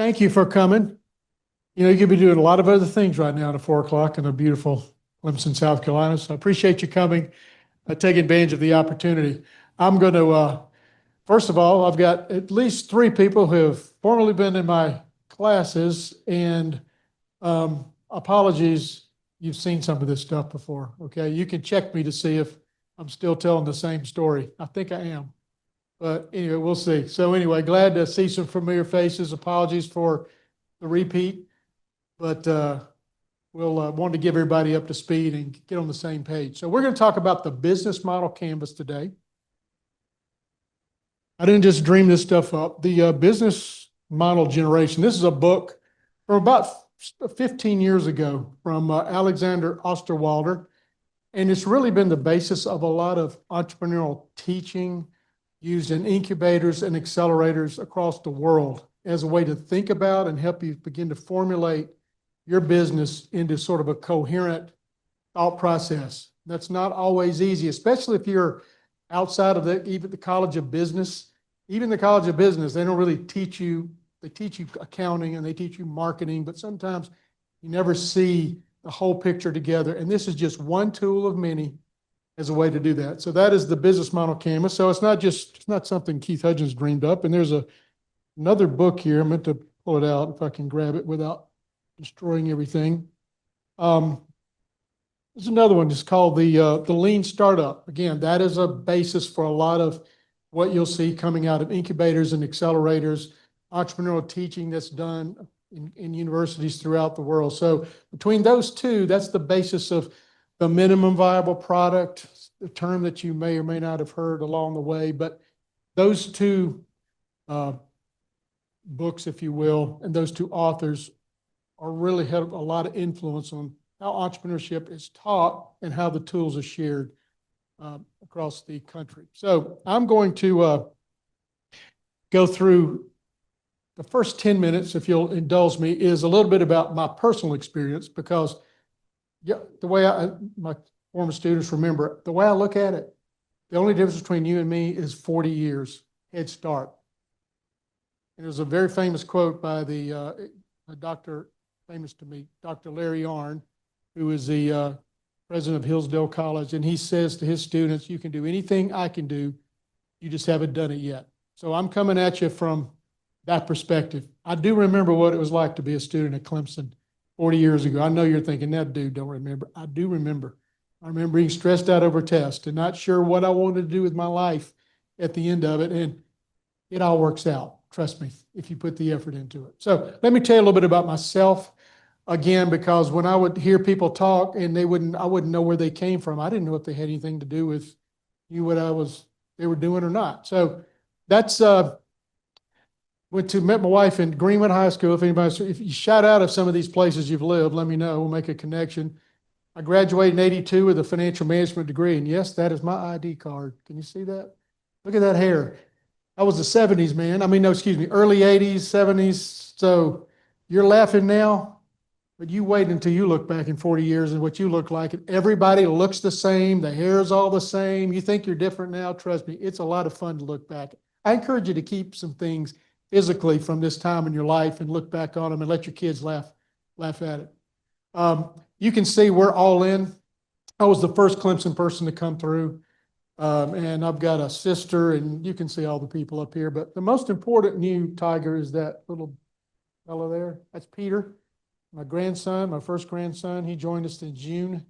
Thank you for coming. You know, you could be doing a lot of other things right now at 4 o'clock in a beautiful Clemson, South Carolina. So I appreciate you coming, taking advantage of the opportunity. I'm going to, first of all, I've got at least three people who have formerly been in my classes, and apologies, you've seen some of this stuff before. Okay, you can check me to see if I'm still telling the same story. I think I am. But anyway, we'll see. So anyway, glad to see some familiar faces. Apologies for the repeat, but we'll want to give everybody up to speed and get on the same page. So we're going to talk about the business model canvas today. I didn't just dream this stuff up. The business model generation. This is a book from about 15 years ago from Alexander Osterwalder, and it's really been the basis of a lot of entrepreneurial teaching used in incubators and accelerators across the world as a way to think about and help you begin to formulate your business into sort of a coherent thought process. That's not always easy, especially if you're outside of even the College of Business. Even the College of Business, they don't really teach you, they teach you accounting and they teach you marketing, but sometimes you never see the whole picture together. And this is just one tool of many as a way to do that. So that is the business model canvas. So it's not something Keith Hudgins dreamed up. And there's another book here. I meant to pull it out if I can grab it without destroying everything. There's another one. It's called the Lean Startup. Again, that is a basis for a lot of what you'll see coming out of incubators and accelerators, entrepreneurial teaching that's done in universities throughout the world. So between those two, that's the basis of the minimum viable product, the term that you may or may not have heard along the way. But those two books, if you will, and those two authors are really had a lot of influence on how entrepreneurship is taught and how the tools are shared across the country. So I'm going to go through the first 10 minutes, if you'll indulge me, is a little bit about my personal experience, because the way my former students remember, the way I look at it, the only difference between you and me is 40 years head start. And there's a very famous quote by the doctor, famous to me, Dr. Larry Yarn, who is the president of Hillsdale College. And he says to his students, you can do anything I can do, you just haven't done it yet. So I'm coming at you from that perspective. I do remember what it was like to be a student at Clemson 40 years ago. I know you're thinking, that dude don't remember. I do remember. I remember being stressed out over tests and not sure what I wanted to do with my life at the end of it. And it all works out. Trust me, if you put the effort into it. So let me tell you a little bit about myself again, because when I would hear people talk and I wouldn't know where they came from. I didn't know if they had anything to do with what they were doing or not. So that's, met my wife in Greenwood High School. If you shout out of some of these places you've lived, let me know. We'll make a connection. I graduated in '82 with a financial management degree. And yes, that is my ID card. Can you see that? Look at that hair. I was the 70s, man. I mean, no, excuse me, early 80s, 70s. So you're laughing now, but you wait until you look back in 40 years and what you look like. And everybody looks the same. The hair is all the same. You think you're different now. Trust me, it's a lot of fun to look back. I encourage you to keep some things physically from this time in your life and look back on them and let your kids laugh at it. You can see we're all in. I was the first Clemson person to come through. And I've got a sister, and you can see all the people up here. But the most important new tiger is that little fellow there. That's Peter, my grandson, my first grandson. He joined us in June.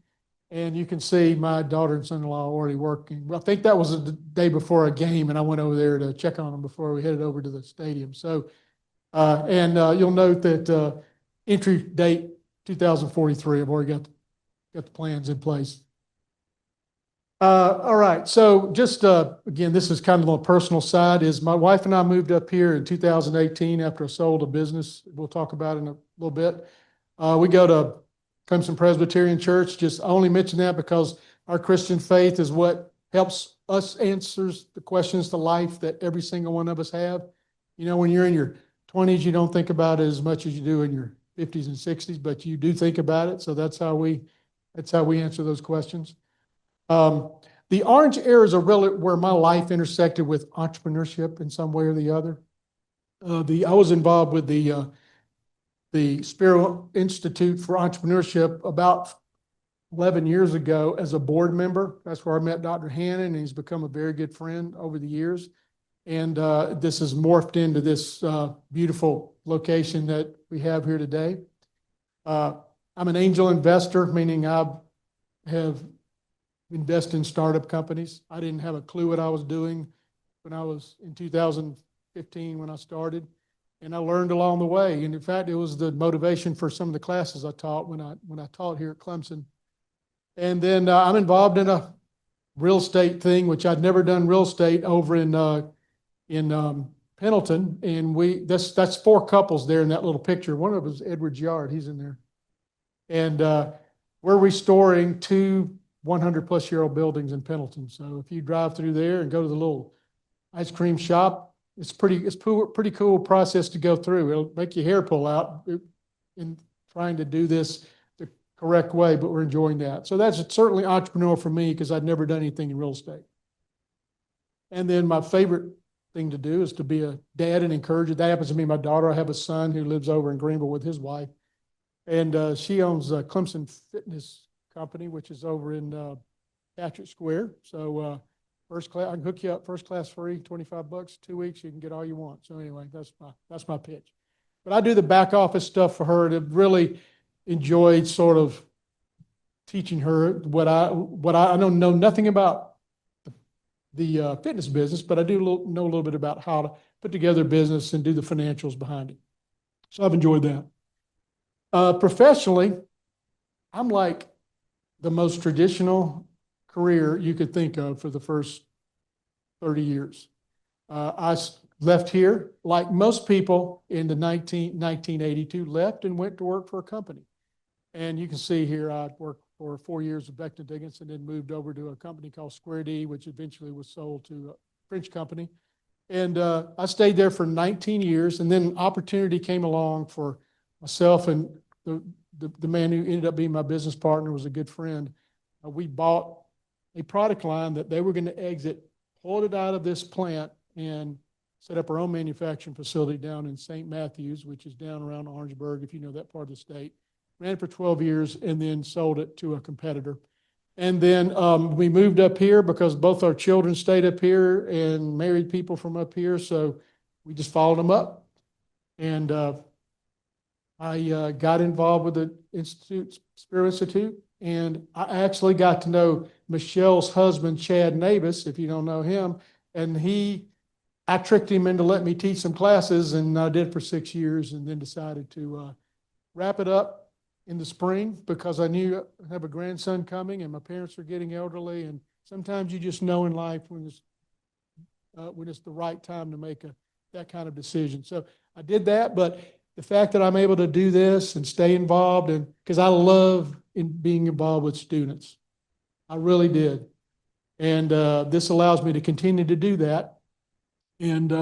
And you can see my daughter and son-in-law already working. Well, I think that was the day before a game, and I went over there to check on them before we headed over to the stadium. So, you'll note that entry date 2043. I've already got the plans in place. All right. So just again, this is kind of on the personal side. Is my wife and I moved up here in 2018 after I sold a business. We'll talk about it in a little bit. We go to Clemson Presbyterian Church. Just only mention that because our Christian faith is what helps us answers the questions to life that every single one of us have. You know, when you're in your 20s, you don't think about it as much as you do in your 50s and 60s, but you do think about it. So that's how we answer those questions. The orange areas are really where my life intersected with entrepreneurship in some way or the other. I was involved with the Spiro Institute for Entrepreneurship about 11 years ago as a board member. That's where I met Dr. Hannon, and he's become a very good friend over the years. And this has morphed into this beautiful location that we have here today. I'm an angel investor, meaning I have invested in startup companies. I didn't have a clue what I was doing when I was in 2015 when I started, and I learned along the way. And in fact, it was the motivation for some of the classes I taught when I taught here at Clemson. And then I'm involved in a real estate thing, which I'd never done real estate over in Pendleton, and that's four couples there in that little picture. One of them is Edward's yard. He's in there. And we're restoring two 100-plus-year-old buildings in Pendleton. So if you drive through there and go to the little ice cream shop, it's pretty cool process to go through. It'll make your hair pull out in trying to do this the correct way, but we're enjoying that. So that's certainly entrepreneurial for me because I'd never done anything in real estate. And then my favorite thing to do is to be a dad and encourage it. That happens to be my daughter. I have a son who lives over in Greenville with his wife, and she owns a Clemson Fitness Company, which is over in Patrick Square. So first class, I can hook you up first class free, $25, 2 weeks, you can get all you want. So anyway, that's my pitch. But I do the back office stuff for her. And really enjoyed sort of teaching her what I don't know nothing about the fitness business, but I do know a little bit about how to put together a business and do the financials behind it. So I've enjoyed that. Professionally, I'm like the most traditional career you could think of for the first 30 years. I left here, like most people in the 1982, left and went to work for a company. And you can see here, I worked for 4 years with Beckton Dickinson, and then moved over to a company called Square D, which eventually was sold to a French company. And I stayed there for 19 years, and then an opportunity came along for myself and the man who ended up being my business partner was a good friend. We bought a product line that they were going to exit, pulled it out of this plant, and set up our own manufacturing facility down in St. Matthews, which is down around Orangeburg, if you know that part of the state. Ran it for 12 years and then sold it to a competitor. And then we moved up here because both our children stayed up here and married people from up here. So we just followed them up. And I got involved with the Spiro Institute. And I actually got to know Michelle's husband, Chad Navis, if you don't know him. And I tricked him into letting me teach some classes, and I did for 6 years, and then decided to wrap it up in the spring because I knew I have a grandson coming and my parents are getting elderly. And sometimes you just know in life when it's the right time to make that kind of decision. So I did that, but the fact that I'm able to do this and stay involved, and because I love being involved with students, I really did. And this allows me to continue to do that. And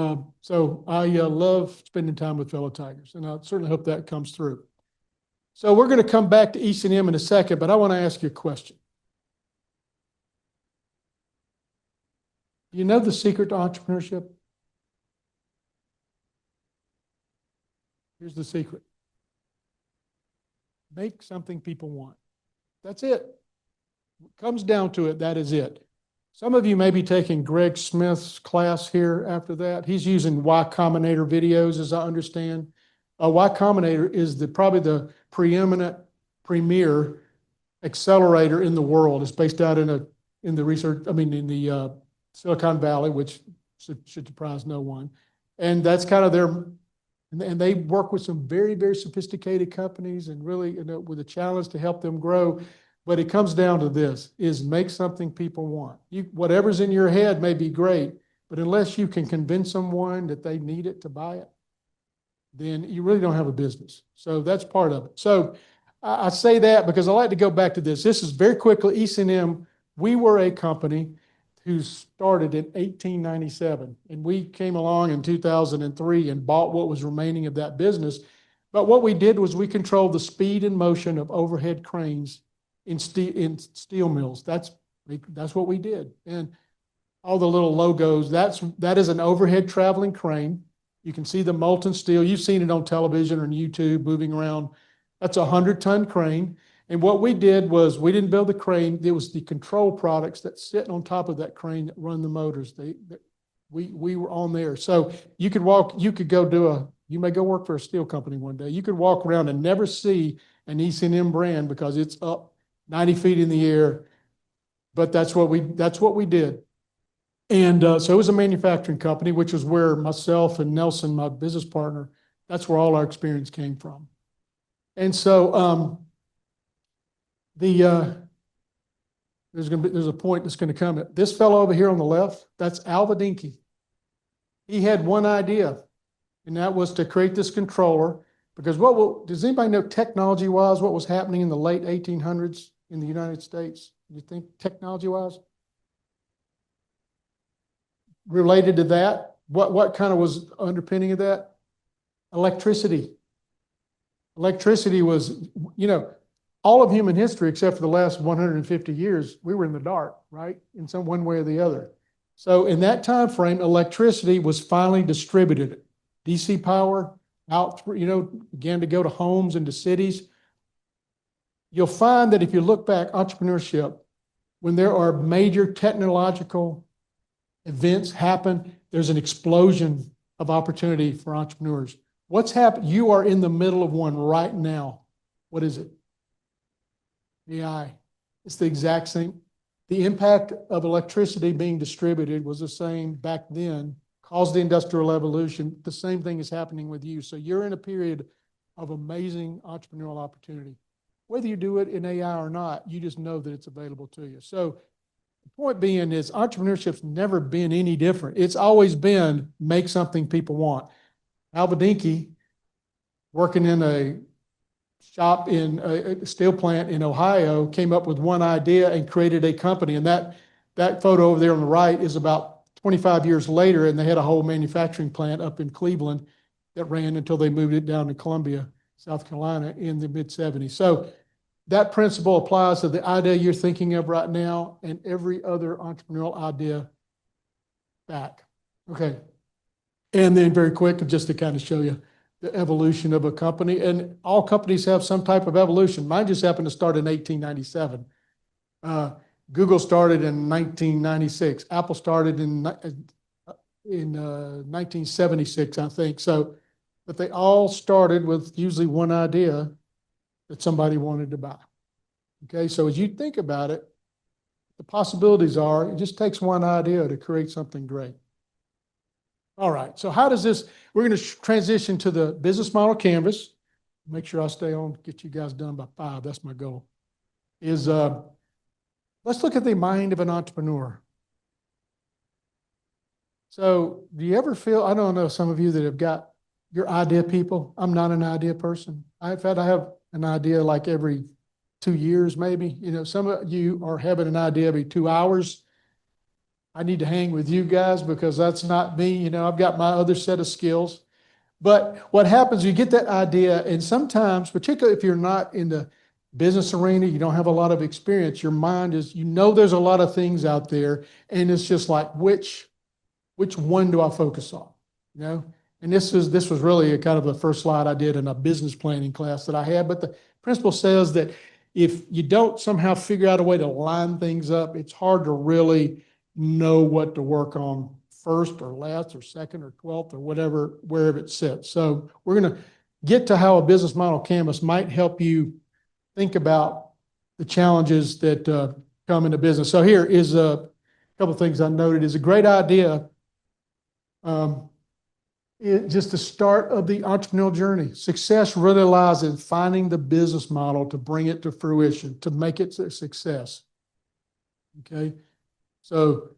so I love spending time with fellow Tigers, and I certainly hope that comes through. So we're going to come back to E&M in a second, but I want to ask you a question. Do you know the secret to entrepreneurship? Here's the secret. Make something people want. That's it. When it comes down to it, that is it. Some of you may be taking Greg Smith's class here after that. He's using Y Combinator videos, as I understand. Y Combinator is probably the preeminent premier accelerator in the world. It's based out in the Silicon Valley, which should surprise no one. And that's kind of and they work with some very, very sophisticated companies and really with a challenge to help them grow. But it comes down to this, is make something people want. Whatever's in your head may be great, but unless you can convince someone that they need it to buy it, then you really don't have a business. So that's part of it. So I say that because I like to go back to this. This is very quickly, E&M, we were a company who started in 1897, and we came along in 2003 and bought what was remaining of that business. But what we did was we controlled the speed and motion of overhead cranes in steel mills. That's what we did. And all the little logos, that is an overhead traveling crane. You can see the molten steel. You've seen it on television or on YouTube moving around. That's a 100-ton crane. And what we did was we didn't build the crane. It was the control products that sit on top of that crane that run the motors. We were on there. So you could walk, you could go you may go work for a steel company one day. You could walk around and never see an E&M brand because it's up 90 feet in the air. But that's what we did. And so it was a manufacturing company, which is where myself and Nelson, my business partner, that's where all our experience came from. And so there's a point that's going to come. This fellow over here on the left, that's Alva Dinky. He had one idea, and that was to create this controller. Because does anybody know technology-wise what was happening in the late 1800s in the United States? You think technology-wise? Related to that, what kind of was underpinning of that? Electricity. Electricity was, all of human history, except for the last 150 years, we were in the dark, right? In some one way or the other. So in that time frame, electricity was finally distributed. DC power out, began to go to homes and to cities. You'll find that if you look back, entrepreneurship, when there are major technological events happen, there's an explosion of opportunity for entrepreneurs. What's happened? You are in the middle of one right now. What is it? AI. It's the exact same. The impact of electricity being distributed was the same back then, caused the Industrial Revolution. The same thing is happening with you. So you're in a period of amazing entrepreneurial opportunity. Whether you do it in AI or not, you just know that it's available to you. So the point being is entrepreneurship's never been any different. It's always been make something people want. Alva Dinky, working in a shop in a steel plant in Ohio, came up with one idea and created a company. And that photo over there on the right is about 25 years later, and they had a whole manufacturing plant up in Cleveland that ran until they moved it down to Columbia, South Carolina in the mid-70s. So that principle applies to the idea you're thinking of right now and every other entrepreneurial idea back. Okay. And then very quick, just to kind of show you the evolution of a company. And all companies have some type of evolution. Mine just happened to start in 1897. Google started in 1996. Apple started in 1976, I think. So, but they all started with usually one idea that somebody wanted to buy. Okay, so as you think about it, the possibilities are, it just takes one idea to create something great. All right, so how does this, we're going to transition to the business model canvas. Make sure I stay on, get you guys done by 5, that's my goal. Let's look at the mind of an entrepreneur. So do you ever feel, I don't know, some of you that have got your idea people, I'm not an idea person. In fact, I have an idea like every 2 years, maybe. Some of you are having an idea every 2 hours. I need to hang with you guys because that's not me. I've got my other set of skills. But what happens, you get that idea, and sometimes, particularly if you're not in the business arena, you don't have a lot of experience, your mind is, there's a lot of things out there, and it's just like, which one do I focus on? And this was really a kind of the first slide I did in a business planning class that I had. But the principle says that if you don't somehow figure out a way to line things up, it's hard to really know what to work on first or last or second or 12th or whatever, wherever it sits. So we're going to get to how a business model canvas might help you think about the challenges that come into business. So here is a couple of things I noted. Is a great idea. Just the start of the entrepreneurial journey. Success really lies in finding the business model to bring it to fruition, to make it a success. Okay, so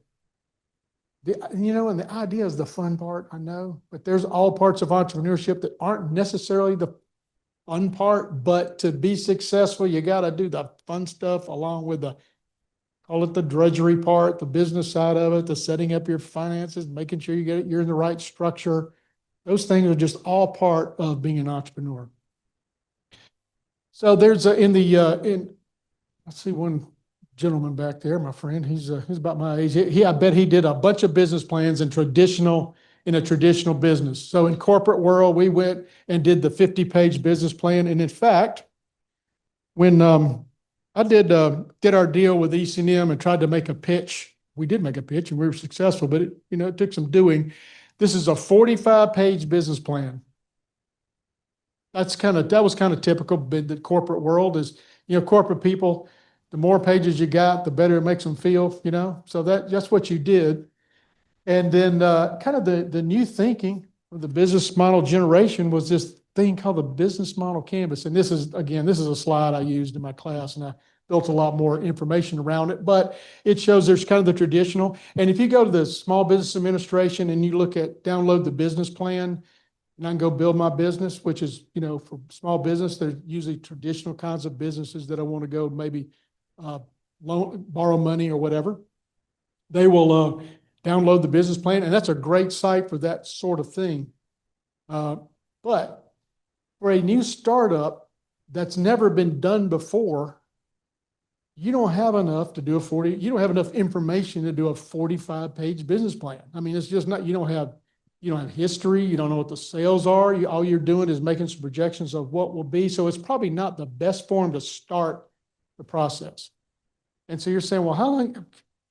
and the idea is the fun part, I know, but there's all parts of entrepreneurship that aren't necessarily the fun part, but to be successful, you got to do the fun stuff along with call it the drudgery part, the business side of it, the setting up your finances, making sure you're in the right structure. Those things are just all part of being an entrepreneur. So there's I see one gentleman back there, my friend. He's about my age. I bet he did a bunch of business plans in traditional in a traditional business. So in corporate world, we went and did the 50-page business plan. And in fact, when I did our deal with ECNM and tried to make a pitch, we did make a pitch and we were successful, but it took some doing. This is a 45-page business plan. That was kind of typical. The corporate world is, corporate people, the more pages you got, the better it makes them feel, So that's what you did. And then kind of the new thinking of the business model generation was this thing called the business model canvas. And this is a slide I used in my class, and I built a lot more information around it, but it shows there's kind of the traditional. And if you go to the Small Business Administration and you look at download the business plan, and I can go build my business, which is, for small business, there's usually traditional kinds of businesses that I want to go maybe borrow money or whatever. They will download the business plan, and that's a great site for that sort of thing. But for a new startup that's never been done before, you don't have enough to do you don't have enough information to do a 45-page business plan. I mean, it's just not, you don't have history. You don't know what the sales are. All you're doing is making some projections of what will be. So it's probably not the best form to start the process. And so you're saying, well,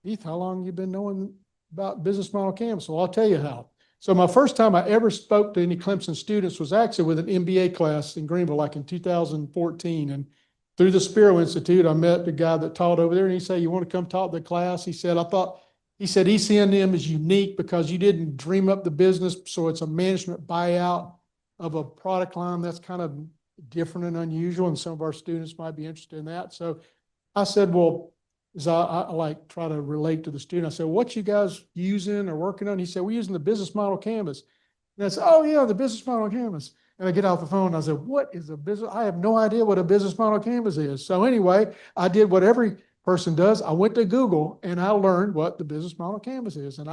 Heath, how long have you been knowing about business model canvas? Well, I'll tell you how. So my first time I ever spoke to any Clemson students was actually with an MBA class in Greenville, like in 2014. And through the Spiro Institute, I met the guy that taught over there, and he said, "You want to come talk to the class?" He said, ECNM is unique because you didn't dream up the business, so it's a management buyout of a product line that's kind of different and unusual, and some of our students might be interested in that. So I said, well, as I like try to relate to the student, I said, what you guys using or working on? He said, we're using the business model canvas. And I said, oh yeah, the business model canvas. And I get off the phone and I said, what is a business? I have no idea what a business model canvas is. So anyway, I did what every person does. I went to Google and I learned what the business model canvas is. And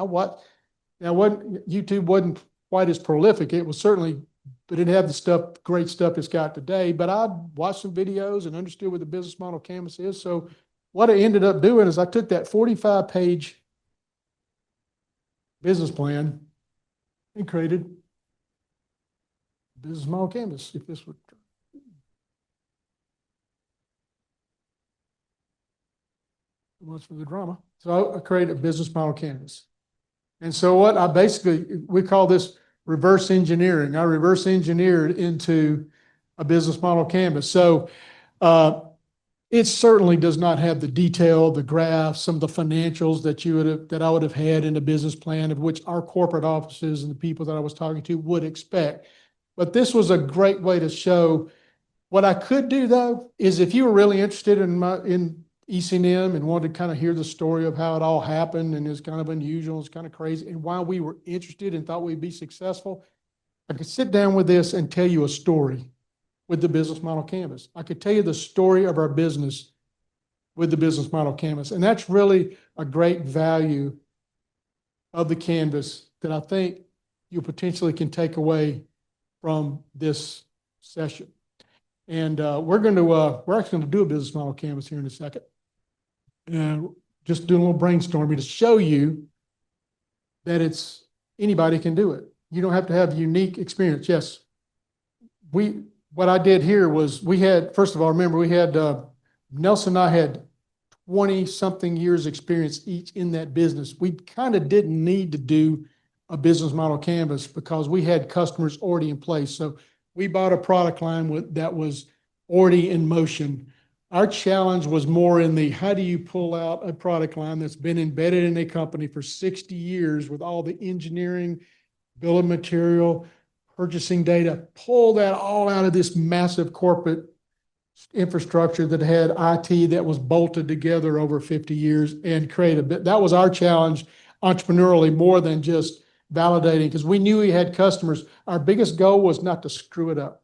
YouTube wasn't quite as prolific. It was certainly, but it didn't have the great stuff it's got today. But I watched some videos and understood what the business model canvas is. So what I ended up doing is I took that 45-page business plan and created a business model canvas. If this would, much for the drama. So I created a business model canvas. And so we call this reverse engineering. I reverse engineered into a business model canvas. So it certainly does not have the detail, the graphs, some of the financials that I would have had in a business plan, of which our corporate offices and the people that I was talking to would expect. But this was a great way to show what I could do, though, is if you were really interested in ECNM and wanted to kind of hear the story of how it all happened and it's kind of unusual, it's kind of crazy, and why we were interested and thought we'd be successful, I could sit down with this and tell you a story with the business model canvas. I could tell you the story of our business with the business model canvas. And that's really a great value of the canvas that I think you potentially can take away from this session. And we're actually going to do a business model canvas here in a second. And just doing a little brainstorming to show you that anybody can do it. You don't have to have unique experience. Yes. What I did here was first of all, remember we had, Nelson and I had 20-something years experience each in that business. We kind of didn't need to do a business model canvas because we had customers already in place. So we bought a product line that was already in motion. Our challenge was more in how do you pull out a product line that's been embedded in a company for 60 years with all the engineering, bill of material, purchasing data, pull that all out of this massive corporate infrastructure that had IT that was bolted together over 50 years and create that was our challenge entrepreneurially more than just validating, because we knew we had customers. Our biggest goal was not to screw it up.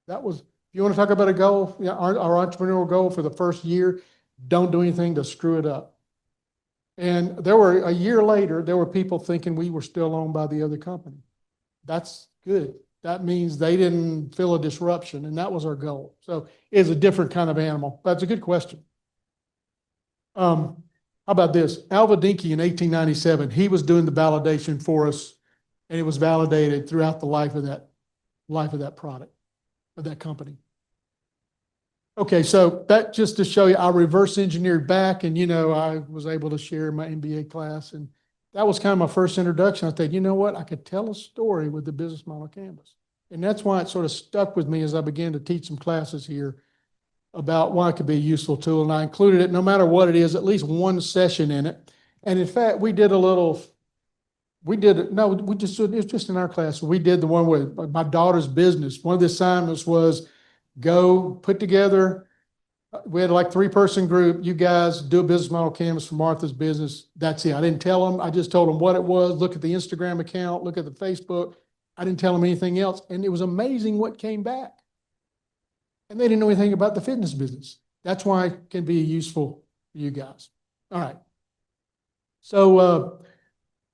That was, if you want to talk about a goal, our entrepreneurial goal for the first year, don't do anything to screw it up. And a year later, there were people thinking we were still owned by the other company. That's good. That means they didn't feel a disruption, and that was our goal. So it's a different kind of animal. That's a good question. How about this? Alva Dinky in 1897, he was doing the validation for us and it was validated throughout the life of that product, of that company. Okay, so that just to show you, I reverse engineered back, and I was able to share my MBA class, and that was kind of my first introduction. I thought, you know what, I could tell a story with the business model canvas. And that's why it sort of stuck with me as I began to teach some classes here about why it could be a useful tool. And I included it, no matter what it is, at least one session in it. And in fact, it was just in our class. We did the one with my daughter's business. One of the assignments was go put together, we had like 3-person group. You guys do a business model canvas for Martha's business. That's it. I didn't tell them. I just told them what it was. Look at the Instagram account, look at the Facebook. I didn't tell them anything else. And it was amazing what came back. And they didn't know anything about the fitness business. That's why it can be useful for you guys. All right. So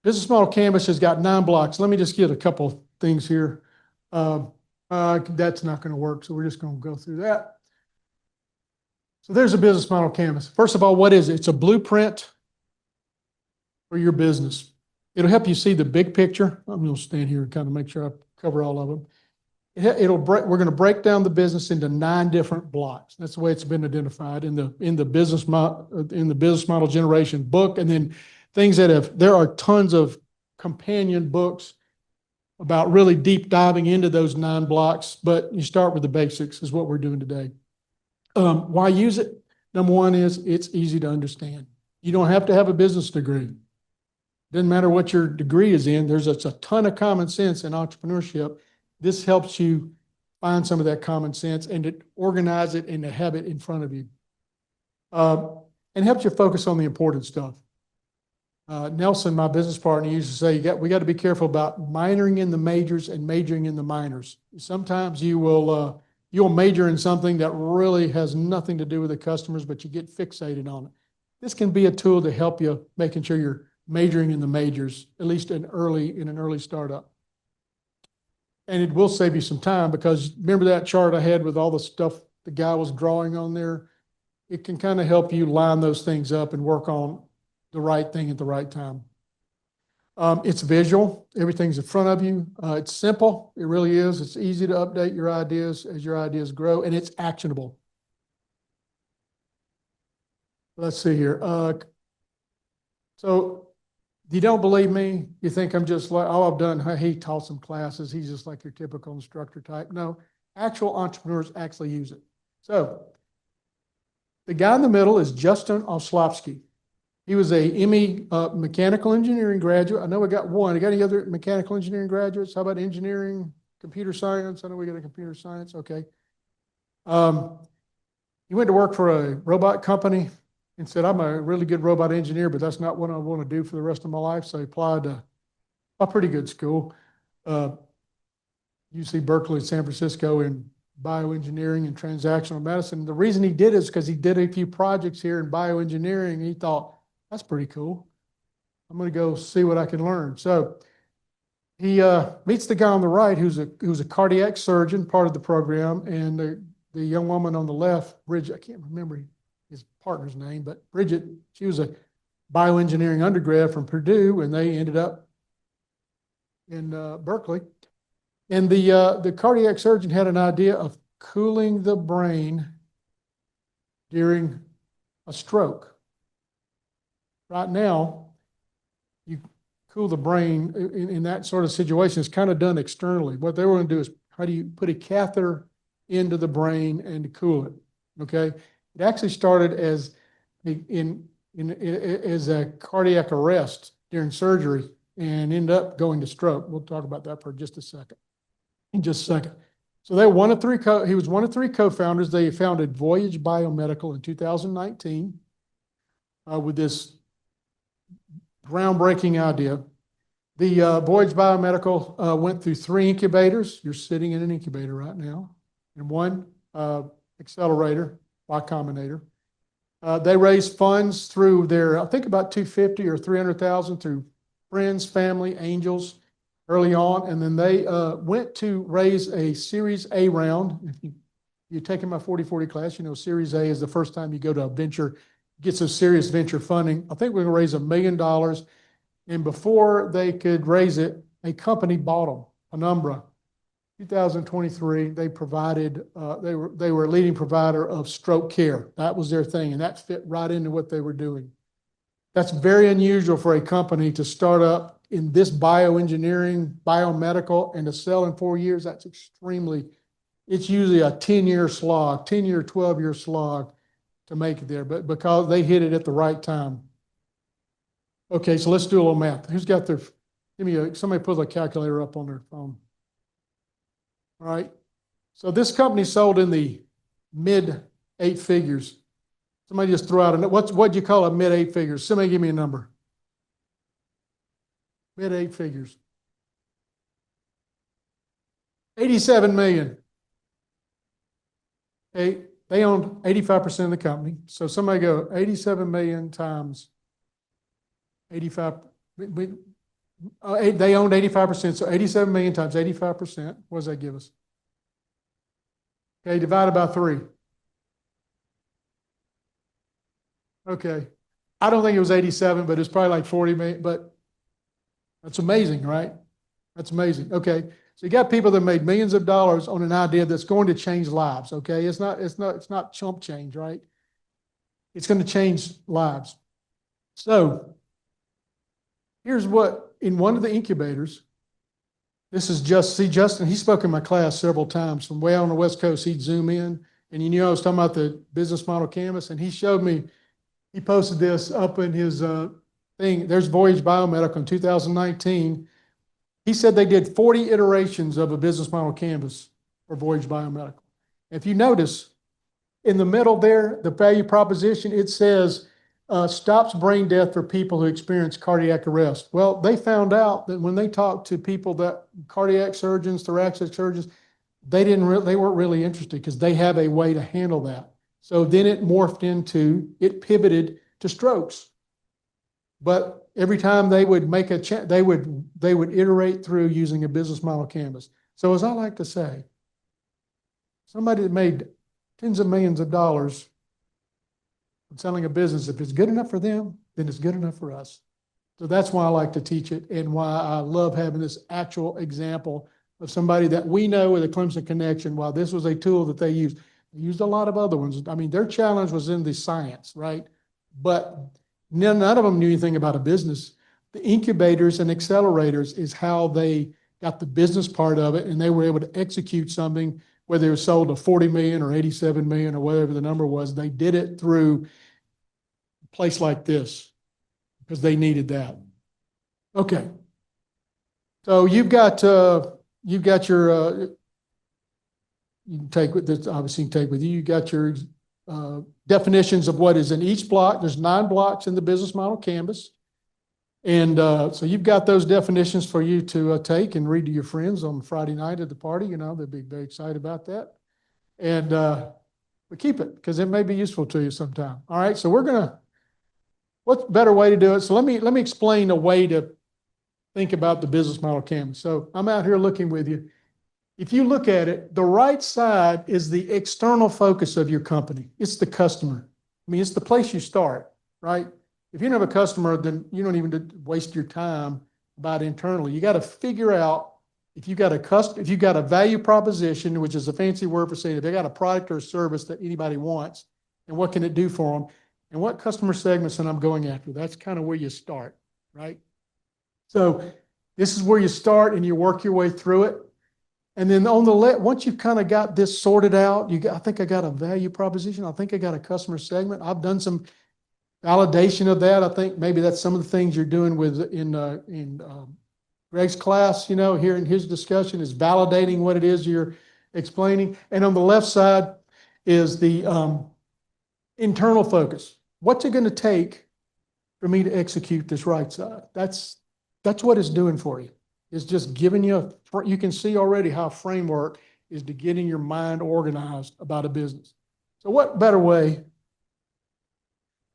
business model canvas has got 9 blocks. Let me just get a couple things here. That's not going to work, so we're just going to go through that. So there's a business model canvas. First of all, what is it? It's a blueprint for your business. It'll help you see the big picture. I'm going to stand here and kind of make sure I cover all of them. We're going to break down the business into 9 different blocks. That's the way it's been identified in the business model generation book, and then things there are tons of companion books about really deep diving into those 9 blocks, but you start with the basics is what we're doing today. Why use it? Number one is it's easy to understand. You don't have to have a business degree. Doesn't matter what your degree is in. There's a ton of common sense in entrepreneurship. This helps you find some of that common sense and to organize it and to have it in front of you. And helps you focus on the important stuff. Nelson, my business partner, used to say, we got to be careful about minoring in the majors and majoring in the minors. Sometimes you'll major in something that really has nothing to do with the customers, but you get fixated on it. This can be a tool to help you making sure you're majoring in the majors, at least in an early startup. And it will save you some time, because remember that chart I had with all the stuff the guy was drawing on there? It can kind of help you line those things up and work on the right thing at the right time. It's visual. Everything's in front of you. It's simple. It really is. It's easy to update your ideas as your ideas grow, and it's actionable. Let's see here. So you don't believe me? You think I'm just like, all I've done, he taught some classes. He's just like your typical instructor type. No, actual entrepreneurs actually use it. So the guy in the middle is Justin Oslowski. He was a ME mechanical engineering graduate. I know we got one. You got any other mechanical engineering graduates? How about engineering, computer science? I know we got a computer science. Okay. He went to work for a robot company and said, I'm a really good robot engineer, but that's not what I want to do for the rest of my life. So he applied to a pretty good school, UC Berkeley, San Francisco, in bioengineering and transactional medicine. The reason he did it is because he did a few projects here in bioengineering. And he thought, that's pretty cool. I'm going to go see what I can learn. So he meets the guy on the right who's a cardiac surgeon, part of the program, and the young woman on the left, Bridget, I can't remember his partner's name, but Bridget, she was a bioengineering undergrad from Purdue, and they ended up in Berkeley. And the cardiac surgeon had an idea of cooling the brain during a stroke. Right now, you cool the brain in that sort of situation. It's kind of done externally. What they want to do is, how do you put a catheter into the brain and cool it? Okay, it actually started as a cardiac arrest during surgery and ended up going to stroke. We'll talk about that for just a second. In just a second. So they he was one of 3 co-founders. They founded Voyage Biomedical in 2019 with this groundbreaking idea. The Voyage Biomedical went through 3 incubators. You're sitting in an incubator right now, and 1 accelerator, Y Combinator. They raised funds through I think about $250,000 or $300,000 through friends, family, angels early on, and then they went to raise a Series A round. If you're taking my 40/40 class, you know Series A is the first time you go to a venture, get some serious venture funding. I think we're going to raise $1 million, and before they could raise it, a company bought them, Penumbra. 2023, they provided, they were a leading provider of stroke care. That was their thing, and that fit right into what they were doing. That's very unusual for a company to start up in this bioengineering, biomedical, and to sell in 4 years. That's extremely, it's usually a 10-year slog, 10-year, 12-year slog to make it there, but because they hit it at the right time. Okay, so let's do a little math. Who's got their, somebody put a calculator up on their phone. All right. So this company sold in the mid 8 figures. Somebody just throw out a, what'd you call it, mid 8 figures? Somebody give me a number. Mid 8 figures. 87 million. Okay, they owned 85% of the company. So somebody go 87 million times 85. They owned 85%, so 87 million times 85%. What does that give us? Okay, divided by 3. Okay, I don't think it was 87, but it's probably like 40 million, but that's amazing, right? That's amazing. Okay, so you got people that made millions of dollars on an idea that's going to change lives, okay? It's not chump change, right? It's going to change lives. So here's what, in one of the incubators, this is just, see Justin, he spoke in my class several times from way out on the West Coast. He'd zoom in, and you knew I was talking about the business model canvas, and he showed me, he posted this up in his thing. There's Voyage Biomedical in 2019. He said they did 40 iterations of a business model canvas for Voyage Biomedical. If you notice, in the middle there, the value proposition, it says, stops brain death for people who experience cardiac arrest. Well, they found out that when they talked to people that cardiac surgeons, thoracic surgeons, they weren't really interested because they have a way to handle that. So then it morphed into, it pivoted to strokes. But every time they would make they would iterate through using a business model canvas. So as I like to say, somebody that made tens of millions of dollars selling a business, if it's good enough for them, then it's good enough for us. So that's why I like to teach it, and why I love having this actual example of somebody that we know with a Clemson connection. While this was a tool that they used a lot of other ones. I mean, their challenge was in the science, right? But none of them knew anything about a business. The incubators and accelerators is how they got the business part of it, and they were able to execute something, whether it was sold to 40 million or 87 million or whatever the number was. They did it through a place like this because they needed that. Okay. So you've got your, you can take with this, obviously you can take with you. You got your definitions of what is in each block. There's 9 blocks in the business model canvas. And so you've got those definitions for you to take and read to your friends on Friday night at the party. You know, they'll be very excited about that. And but keep it, because it may be useful to you sometime. All right, so we're gonna, what's a better way to do it? So let me explain a way to think about the business model canvas. So I'm out here looking with you. If you look at it, the right side is the external focus of your company. It's the customer. I mean, it's the place you start, right? If you don't have a customer, then you don't even waste your time about internally. You got to figure out if you got a value proposition, which is a fancy word for saying if they got a product or a service that anybody wants, and what can it do for them, and what customer segments that I'm going after. That's kind of where you start, right? So this is where you start, and you work your way through it. And then on the left, once you've kind of got this sorted out, I think I got a value proposition. I think I got a customer segment. I've done some validation of that. I think maybe that's some of the things you're doing in Greg's class, you know, here in his discussion, is validating what it is you're explaining. And on the left side is the internal focus. What's it going to take for me to execute this right side? That's what it's doing for you. It's just giving you you can see already how a framework is to getting your mind organized about a business. So what better way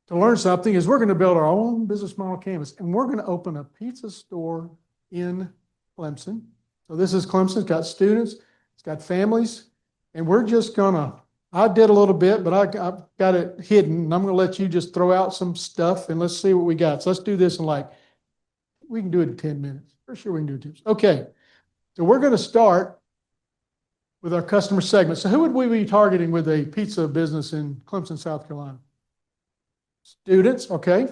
to learn something is we're going to build our own business model canvas, and we're going to open a pizza store in Clemson. So this is Clemson. It's got students, it's got families, and we're just gonna, I did a little bit, but I've got it hidden, and I'm gonna let you just throw out some stuff and let's see what we got. So let's do this in we can do it in 10 minutes. For sure we can do tips. Okay. So we're going to start with our customer segment. So who would we be targeting with a pizza business in Clemson, South Carolina? Students, okay.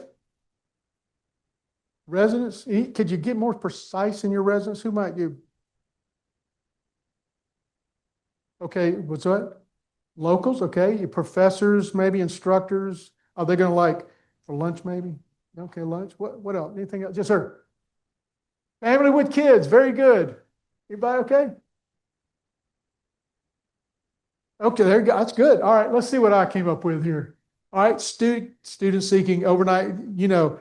Residents, could you get more precise in your residents? Who might you? Okay, what's that? Locals, okay. Your professors, maybe instructors. Are they going to like for lunch maybe? Okay, lunch. What else? Anything else? Yes, sir. Family with kids, very good. Everybody okay? Okay, there you go. That's good. All right, let's see what I came up with here. All right, student seeking overnight. You know,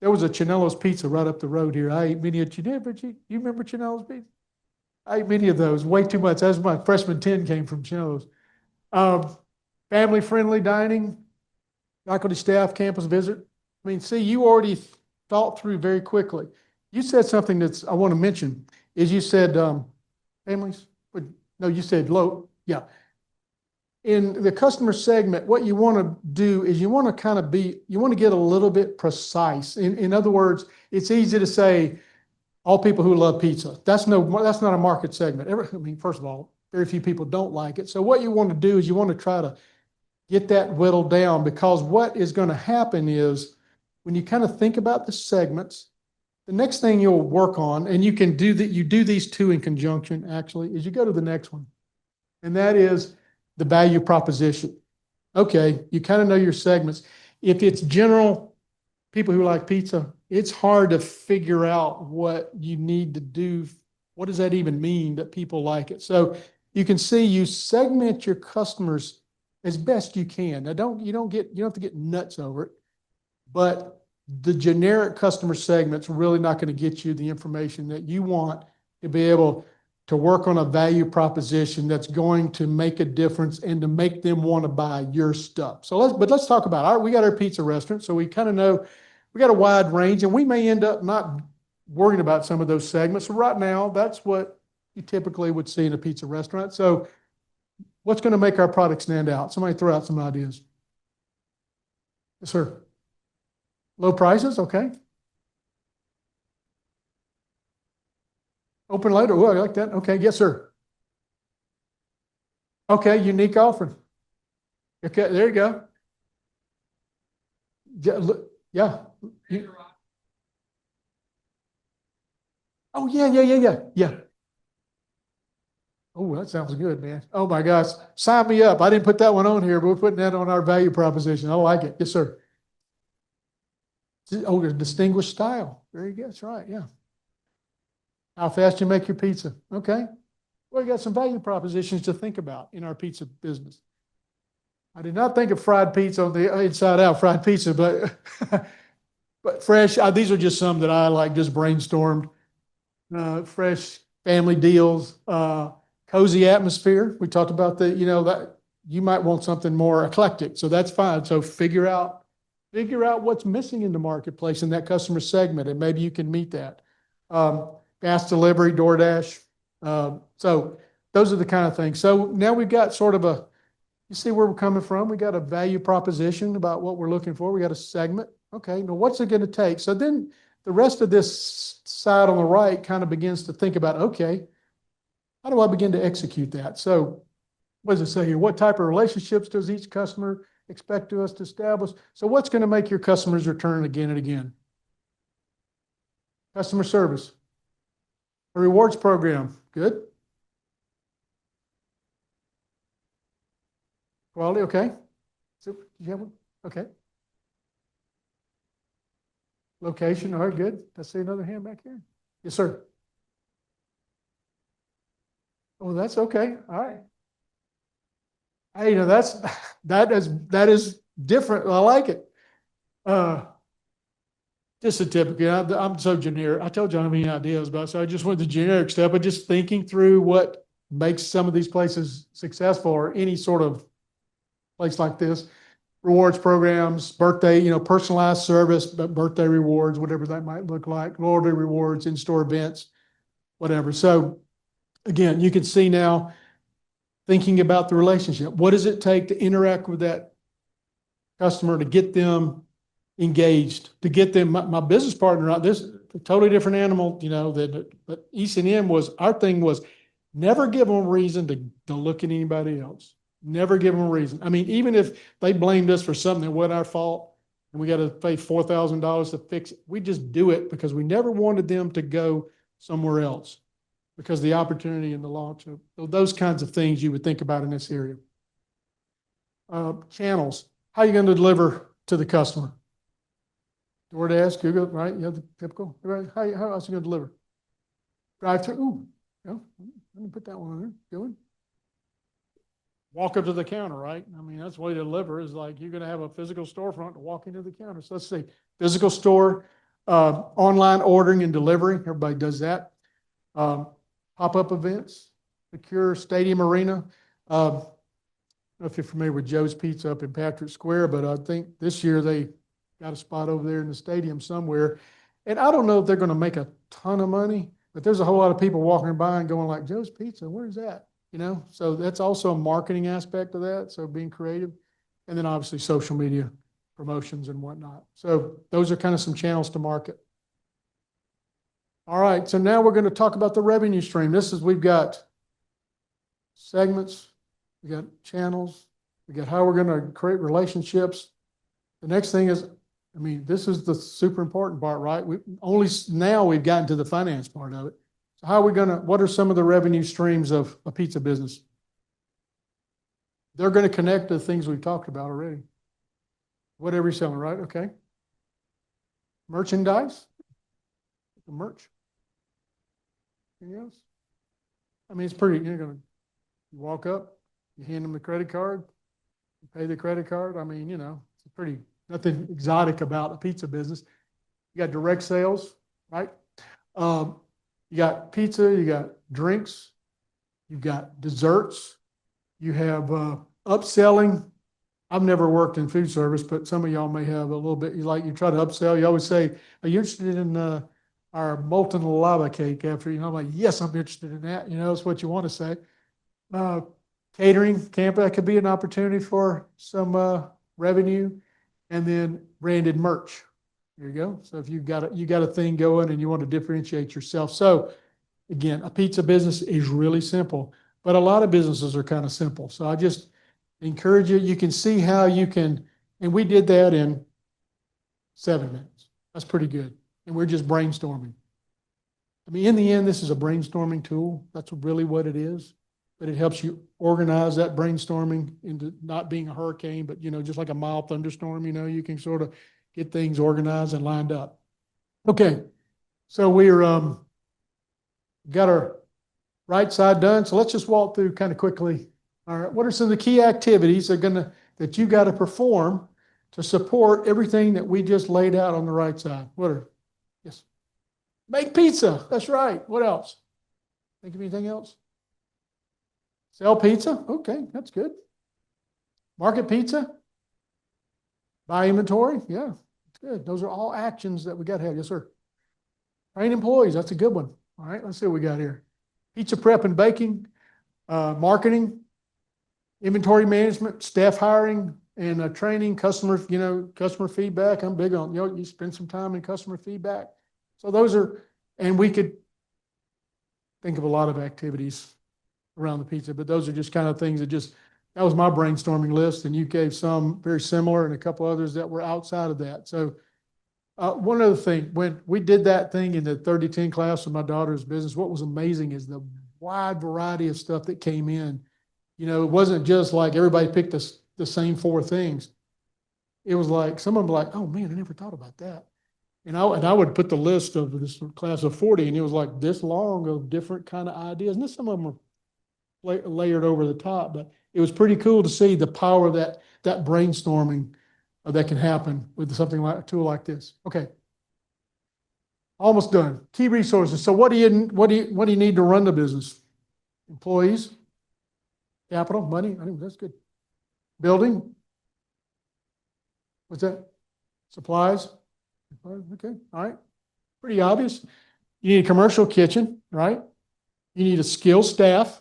there was a Chinello's Pizza right up the road here. I ate many of you remember Chinello's Pizza? I ate many of those, way too much. That's my freshman 10 came from Chinello's. Um, Family friendly dining, faculty staff, campus visit. I mean, see, you already thought through very quickly. You said something that's I want to mention is you said families. No, you said low. Yeah. In the customer segment, what you want to do is you want to get a little bit precise. In other words, it's easy to say all people who love pizza. That's not a market segment. I mean, first of all, very few people don't like it. So what you want to do is you want to try to get that whittled down, because what is going to happen is when you kind of think about the segments, the next thing you'll work on, and you can do that, you do these two in conjunction actually, is you go to the next one. And that is the value proposition. Okay, you kind of know your segments. If it's general people who like pizza, it's hard to figure out what you need to do. What does that even mean that people like it? So you can see you segment your customers as best you can. Now you don't have to get nuts over it, but the generic customer segment's really not going to get you the information that you want to be able to work on a value proposition that's going to make a difference and to make them want to buy your stuff. So let's talk about, all right, we got our pizza restaurant, so we kind of know we got a wide range, and we may end up not worrying about some of those segments. So right now, that's what you typically would see in a pizza restaurant. So what's going to make our product stand out? Somebody throw out some ideas. Yes, sir. Low prices, okay. Open later. Oh, I like that. Okay, yes, sir. Okay, unique offering. Okay, there you go. Yeah. Oh, yeah. Oh, that sounds good, man. Oh my gosh, sign me up. I didn't put that one on here, but we're putting that on our value proposition. I like it. Yes, sir. Oh, a distinguished style. Very good. That's right. Yeah. How fast you make your pizza. Okay. Well, we got some value propositions to think about in our pizza business. I did not think of fried pizza on the inside out fried pizza, but but fresh. These are just some that I like just brainstormed. Fresh family deals, cozy atmosphere. We talked about that you might want something more eclectic, so that's fine. So figure out what's missing in the marketplace in that customer segment, and maybe you can meet that. Fast delivery, DoorDash. So those are the kind of things. So now we've got sort of you see where we're coming from. We got a value proposition about what we're looking for. We got a segment. Okay, now what's it going to take? So then the rest of this side on the right kind of begins to think about, okay, how do I begin to execute that? So what does it say here? What type of relationships does each customer expect us to establish? So what's going to make your customers return again and again? Customer service. A rewards program. Good. Quality, okay. So, did you have one? Okay. Location, all right, good. Let's see another hand back here. Yes, sir. Oh, that's okay. All right. Hey, that is different. I like it. Just a typical. I'm so generic. I told you I don't have any ideas about it, so I just went the generic stuff, but just thinking through what makes some of these places successful, or any sort of place like this. Rewards programs, birthday, personalized service, but birthday rewards, whatever that might look like, loyalty rewards, in-store events, whatever. So again, you can see now, thinking about the relationship. What does it take to interact with that customer to get them engaged, to get them, my business partner, a totally different animal, you know, but E&M was, our thing was never give them a reason to look at anybody else. Never give them a reason. I mean, even if they blamed us for something that wasn't our fault and we got to pay $4,000 to fix it, we just do it because we never wanted them to go somewhere else because the opportunity and the launch of those kinds of things you would think about in this area. Channels. How are you going to deliver to the customer? DoorDash, Google, right? You have the typical. Right? How else are you going to deliver? Drive through. Ooh, no, let me put that one on there. Good. Walk up to the counter, right? I mean, that's the way to deliver is like you're going to have a physical storefront to walk into the counter. So let's say physical store, online ordering and delivery. Everybody does that. Pop-up events, secure stadium arena. I don't know if you're familiar with Joe's Pizza up in Patrick Square, but I think this year they got a spot over there in the stadium somewhere. And I don't know if they're going to make a ton of money, but there's a whole lot of people walking by and going like, Joe's Pizza, where's that? You know, so that's also a marketing aspect of that. So being creative, and then obviously social media promotions and whatnot. So those are kind of some channels to market. All right, so now we're going to talk about the revenue stream. We've got segments, we got channels, we got how we're going to create relationships. The next thing is, I mean, this is the super important part, right? Now we've gotten to the finance part of it. So how are we going to, what are some of the revenue streams of a pizza business? They're going to connect to the things we've talked about already. Whatever you're selling, right? Okay. Merchandise, the merch. Anything else? I mean, it's pretty, you're going to walk up, you hand them the credit card, you pay the credit card. I mean, you know, it's pretty, nothing exotic about a pizza business. You got direct sales, right? You got pizza, you got drinks, you've got desserts, you have upselling. I've never worked in food service, but some of y'all may have a little bit. You try to upsell. You always say, "Are you interested in our molten lava cake?" After I'm like, "Yes, I'm interested in that." You know, that's what you want to say. Catering, camp, that could be an opportunity for some revenue, and then branded merch. There you go. So if you got a thing going and you want to differentiate yourself. So again, a pizza business is really simple, but a lot of businesses are kind of simple. So I just encourage you. You can see how you can, and we did that in 7 minutes. That's pretty good. And we're just brainstorming. I mean, in the end, this is a brainstorming tool. That's really what it is. But it helps you organize that brainstorming into not being a hurricane, but, you know, just like a mild thunderstorm, you know, you can sort of get things organized and lined up. Okay, so we're got our right side done. So let's just walk through kind of quickly. All right, what are some of the key activities that you got to perform to support everything that we just laid out on the right side? Yes, make pizza. That's right. What else? Think of anything else? Sell pizza. Okay, that's good. Market pizza. Buy inventory. Yeah, that's good. Those are all actions that we got to have. Yes, sir. Train employees. That's a good one. All right, let's see what we got here. Pizza prep and baking, marketing, inventory management, staff hiring, and training, customer feedback. I'm big on, you spend some time in customer feedback. So those are, and we could think of a lot of activities around the pizza, but those are just kind of things that was my brainstorming list, and you gave some very similar and a couple others that were outside of that. So one other thing, when we did that thing in the 30-10 class with my daughter's business, what was amazing is the wide variety of stuff that came in. You know, it wasn't just like everybody picked the same 4 things. It was like, some of them were like, oh man, I never thought about that. And I would put the list of this class of 40, and it was like this long of different kind of ideas. And then some of them were layered over the top, but it was pretty cool to see the power of that brainstorming that can happen with something like a tool like this. Okay, almost done. Key resources. So what do you need to run the business? Employees, capital, money. I think that's good. Building. What's that? Supplies. Okay, all right. Pretty obvious. You need a commercial kitchen, right? You need a skilled staff.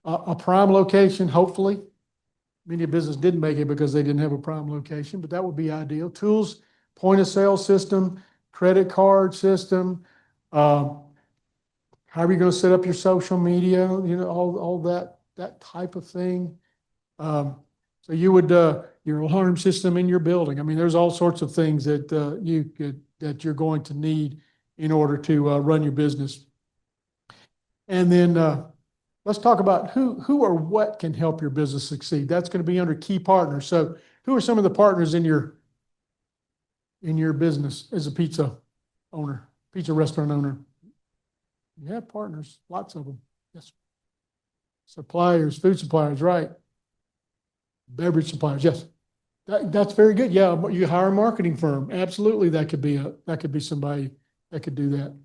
A prime location, hopefully. Many businesses didn't make it because they didn't have a prime location, but that would be ideal. Tools, point of sale system, credit card system, how are you going to set up your social media, all that type of thing. So you would, your alarm system in your building. I mean, there's all sorts of things that that you're going to need in order to run your business. And then let's talk about who or what can help your business succeed. That's going to be under key partners. So who are some of the partners in your business as a pizza owner, pizza restaurant owner? You have partners, lots of them. Yes. Suppliers, food suppliers, right? Beverage suppliers, yes. That's very good. Yeah, you hire a marketing firm. Absolutely, that could be somebody that could do that.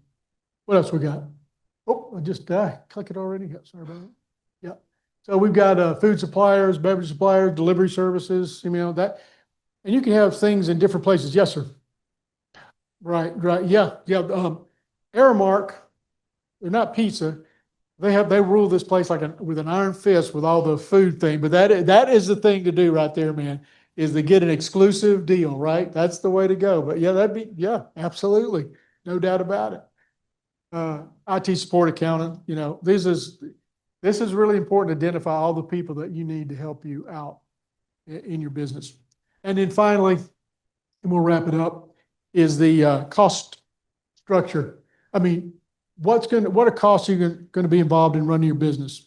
What else we got? Oh, I just click it already. Yeah, sorry about that. Yeah. So we've got food suppliers, beverage suppliers, delivery services, that, and you can have things in different places. Yes, sir. Right. Yeah. Aramark, they're not pizza. They rule this place with an iron fist with all the food thing. But that is the thing to do right there, man, is to get an exclusive deal, right? That's the way to go. But yeah, absolutely. No doubt about it. IT support accountant, this is really important to identify all the people that you need to help you out in your business. And then finally, and we'll wrap it up, is the cost structure. I mean, what are costs you're going to be involved in running your business?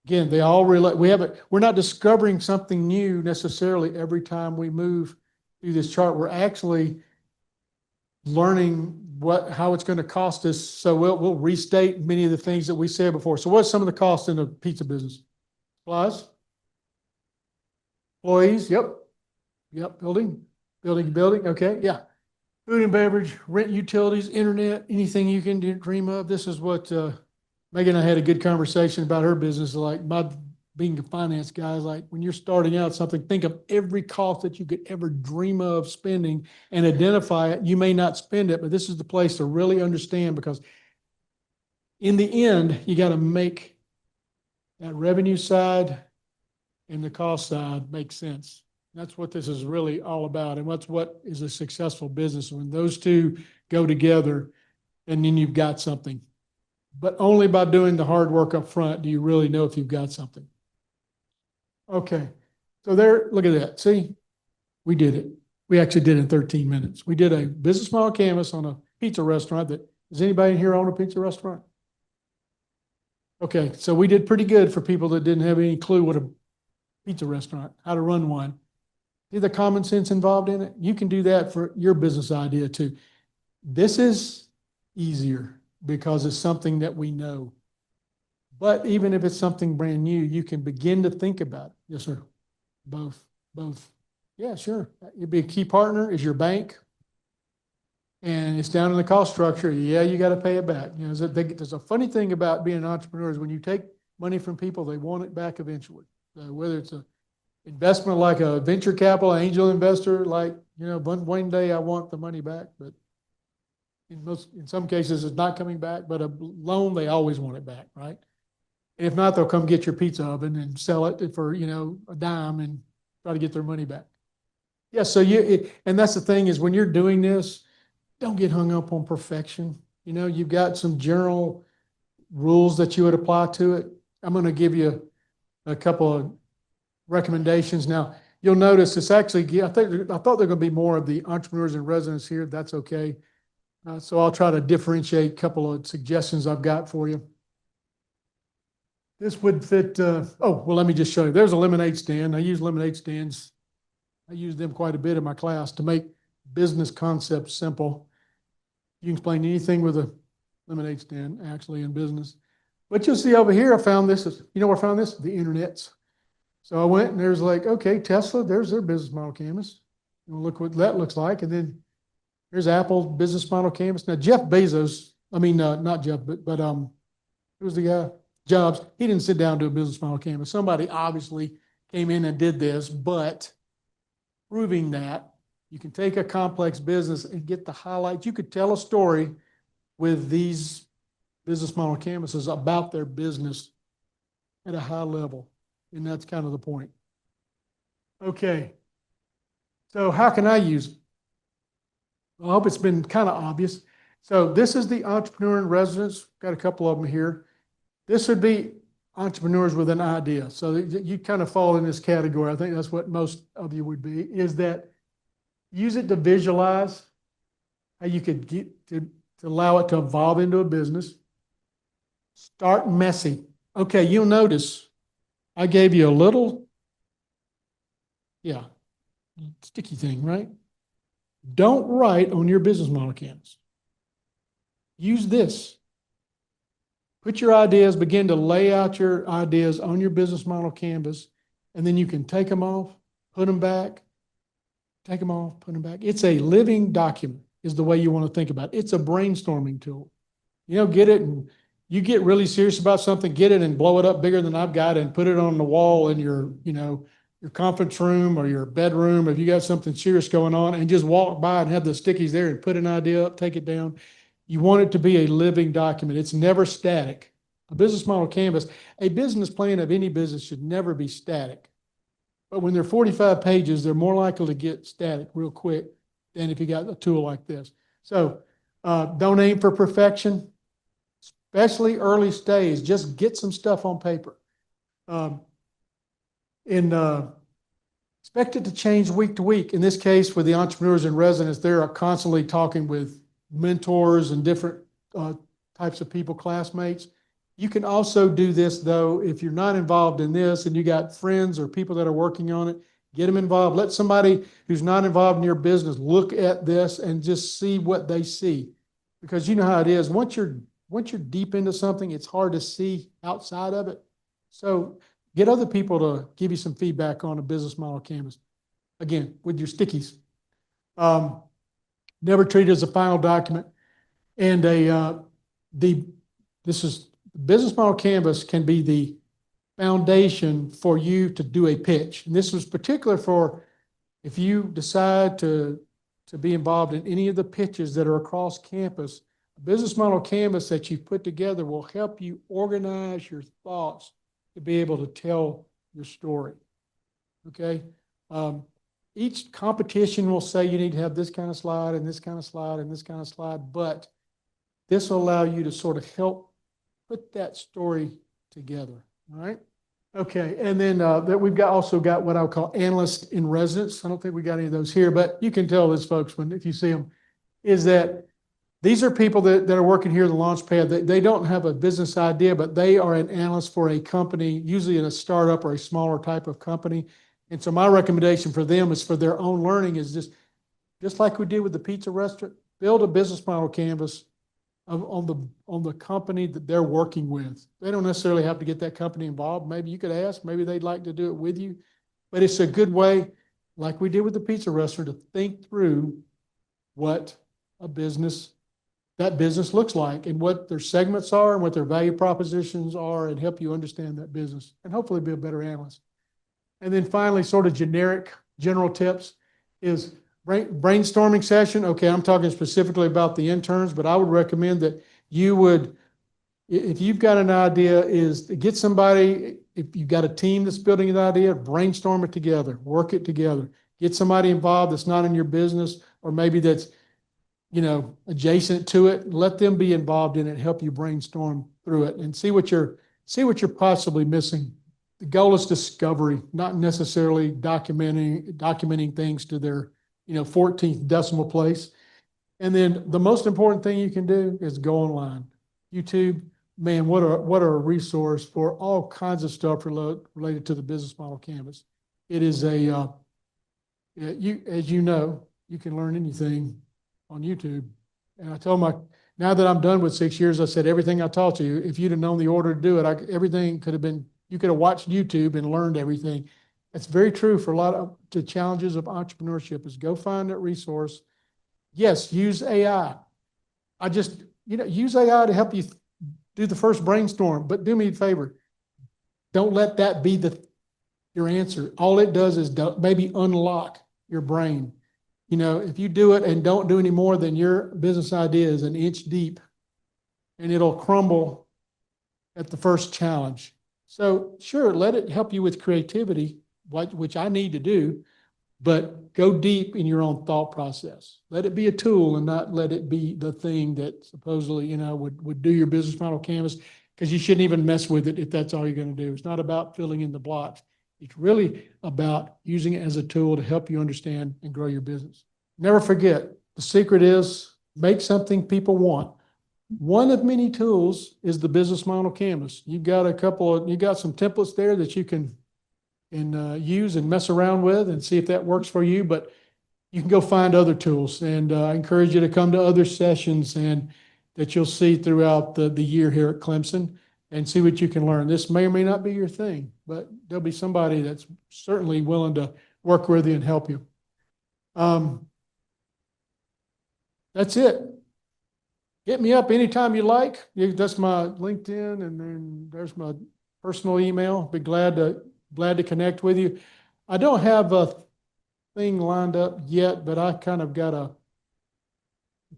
Again, they all relate. We're not discovering something new necessarily every time we move through this chart. We're actually learning how it's going to cost us. So we'll restate many of the things that we said before. So what's some of the costs in the pizza business? Supplies, employees, yep. Building. Okay, yeah. Food and beverage, rent, utilities, internet, anything you can dream of. This is what Megan and I had a good conversation about her business. Like being a finance guy, is like when you're starting out something, think of every cost that you could ever dream of spending and identify it. You may not spend it, but this is the place to really understand, because in the end, you got to make that revenue side and the cost side make sense. That's what this is really all about. And that's what is a successful business. When those two go together, and then you've got something. But only by doing the hard work up front do you really know if you've got something. Okay. So there, look at that. See, we did it. We actually did it in 13 minutes. We did a business model canvas on a pizza restaurant. Does anybody in here own a pizza restaurant? Okay. So we did pretty good for people that didn't have any clue what a pizza restaurant, how to run one. See the common sense involved in it? You can do that for your business idea too. This is easier because it's something that we know. But even if it's something brand new, you can begin to think about it. Yes, sir. Both. Yeah, sure. You'd be a key partner is your bank. And it's down in the cost structure. Yeah, you got to pay it back. There's a funny thing about being an entrepreneur is when you take money from people, they want it back eventually. So whether it's a investment like a venture capital, angel investor, one day I want the money back, but in some cases it's not coming back, but a loan, they always want it back, right? And if not, they'll come get your pizza oven and sell it for, a dime and try to get their money back. Yeah. So and that's the thing is when you're doing this, don't get hung up on perfection. You've got some general rules that you would apply to it. I'm going to give you a couple of recommendations. Now, you'll notice it's actually, I thought there were going to be more of the entrepreneurs in residence here. That's okay. So I'll try to differentiate a couple of suggestions I've got for you. This would fit, let me just show you. There's a lemonade stand. I use lemonade stands. I use them quite a bit in my class to make business concepts simple. You can explain anything with a lemonade stand actually in business. But you'll see over here, I found this. Where I found this? The internets. So I went and there's okay, Tesla, there's their business model canvas. Look what that looks like. And then here's Apple business model canvas. Now, Jeff Bezos, not Jeff, but who's the guy? Jobs. He didn't sit down and do a business model canvas. Somebody obviously came in and did this, but proving that you can take a complex business and get the highlights. You could tell a story with these business model canvases about their business at a high level. And that's kind of the point. Okay. So how can I use it? I hope it's been kind of obvious. So this is the entrepreneur in residence. Got a couple of them here. This would be entrepreneurs with an idea. So you kind of fall in this category. I think that's what most of you would be, is that use it to visualize how you could get to allow it to evolve into a business. Start messy. Okay, you'll notice I gave you a little, yeah, sticky thing, right? Don't write on your business model canvas. Use this. Put your ideas, begin to lay out your ideas on your business model canvas, and then you can take them off, put them back, take them off, put them back. It's a living document is the way you want to think about it. It's a brainstorming tool. Get it, and you get really serious about something, get it and blow it up bigger than I've got and put it on the wall in your conference room or your bedroom if you got something serious going on, and just walk by and have the stickies there and put an idea up, take it down. You want it to be a living document. It's never static. A business model canvas, a business plan of any business should never be static. But when they're 45 pages, they're more likely to get static real quick than if you got a tool like this. So don't aim for perfection, especially early stage. Just get some stuff on paper. Expect it to change week to week. In this case, for the entrepreneurs in residence, they're constantly talking with mentors and different types of people, classmates. You can also do this, though, if you're not involved in this and you got friends or people that are working on it, get them involved. Let somebody who's not involved in your business look at this and just see what they see. Because you know how it is. Once you're deep into something, it's hard to see outside of it. So get other people to give you some feedback on a business model canvas. Again, with your stickies. Never treat it as a final document. And business model canvas can be the foundation for you to do a pitch. And this was particular for if you decide to be involved in any of the pitches that are across campus. A business model canvas that you put together will help you organize your thoughts to be able to tell your story. Okay? Each competition will say you need to have this kind of slide and this kind of slide and this kind of slide, but this will allow you to sort of help put that story together. All right? Okay, and then that we've also got what I'll call analysts in residence. I don't think we got any of those here, but you can tell this, folks, if you see them, is that these are people that are working here at the Launchpad. They don't have a business idea, but they are an analyst for a company, usually in a startup or a smaller type of company. And so my recommendation for them is for their own learning is just like we did with the pizza restaurant, build a business model canvas on the company that they're working with. They don't necessarily have to get that company involved. Maybe you could ask, maybe they'd like to do it with you, but it's a good way, like we did with the pizza restaurant, to think through what that business looks like and what their segments are and what their value propositions are, and help you understand that business and hopefully be a better analyst. And then finally, sort of general tips is brainstorming session. Okay, I'm talking specifically about the interns, but I would recommend that you would, if you've got an idea, is to get somebody, if you've got a team that's building an idea, brainstorm it together, work it together. Get somebody involved that's not in your business, or maybe that's, adjacent to it. Let them be involved in it, help you brainstorm through it and see what you're possibly missing. The goal is discovery, not necessarily documenting things to their 14th decimal place. And then the most important thing you can do is go online. YouTube, man, what a resource for all kinds of stuff related to the business model canvas. It is as you know, you can learn anything on YouTube. And I told now that I'm done with 6 years, I said, everything I taught you, if you'd have known the order to do it, everything could have been, you could have watched YouTube and learned everything. That's very true for a lot of the challenges of entrepreneurship, is go find that resource. Yes, use AI. Use AI to help you do the first brainstorm, but do me a favor. Don't let that be your answer. All it does is maybe unlock your brain. If you do it and don't do any more, then your business idea is an inch deep and it'll crumble at the first challenge. So sure, let it help you with creativity, which I need to do, but go deep in your own thought process. Let it be a tool and not let it be the thing that supposedly, would do your business model canvas, because you shouldn't even mess with it if that's all you're going to do. It's not about filling in the blocks. It's really about using it as a tool to help you understand and grow your business. Never forget, the secret is make something people want. One of many tools is the business model canvas. You got some templates there that you can use and mess around with and see if that works for you. But you can go find other tools, and I encourage you to come to other sessions and that you'll see throughout the year here at Clemson, and see what you can learn. This may or may not be your thing, but there'll be somebody that's certainly willing to work with you and help you. That's it. Hit me up anytime you like. That's my LinkedIn, and then there's my personal email. Be glad to connect with you. I don't have a thing lined up yet, but I kind of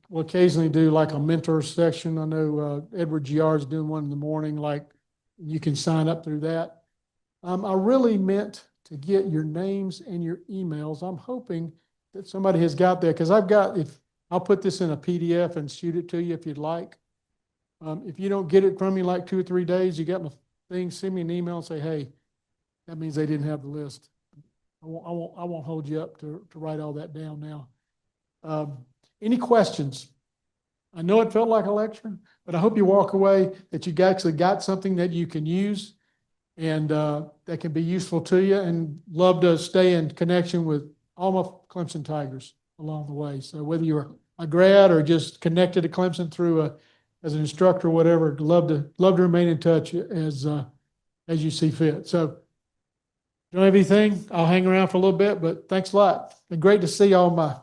will occasionally do like a mentor section. I know Edward Giard's doing one in the morning, like you can sign up through that. I really meant to get your names and your emails. I'm hoping that somebody has got that, because I'll put this in a PDF and shoot it to you if you'd like. If you don't get it from me like 2 or 3 days, you got my thing, send me an email and say, hey, that means they didn't have the list. I won't hold you up to write all that down now. Any questions? I know it felt like a lecture, but I hope you walk away that you actually got something that you can use and that can be useful to you, and love to stay in connection with all my Clemson Tigers along the way. So whether you're a grad or just connected to Clemson through as an instructor or whatever, love to remain in touch as you see fit. So don't have anything, I'll hang around for a little bit, but thanks a lot. Been great to see all my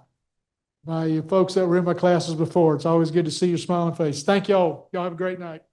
folks that were in my classes before. It's always good to see your smiling face. Thank y'all. Y'all have a great night.